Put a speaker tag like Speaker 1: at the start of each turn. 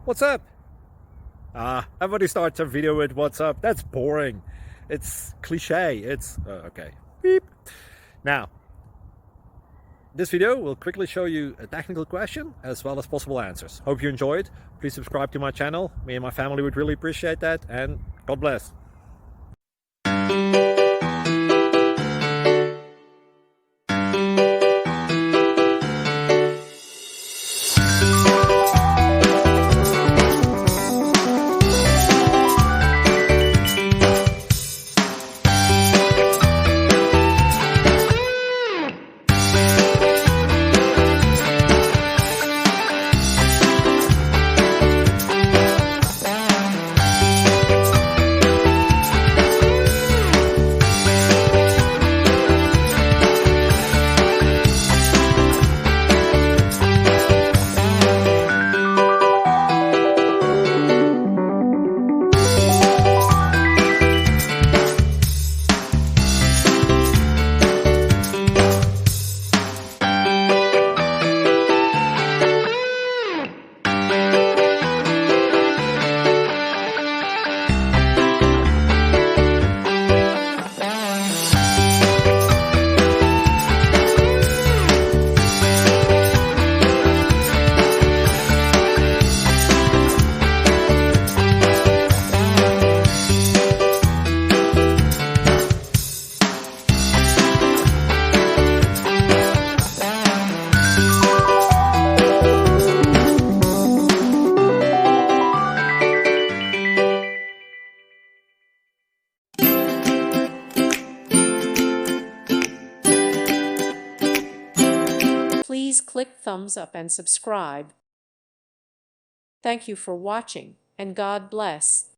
Speaker 1: What's up? Everybody starts a video with what's up. That's boring. It's cliche. It's okay. Beep. Now, this video will quickly show you a technical question as well as possible answers. Hope you enjoyed. Please subscribe to my channel. Me and my family would really appreciate that, and God bless.
Speaker 2: Please click thumbs up and subscribe. Thank you for watching, and God bless.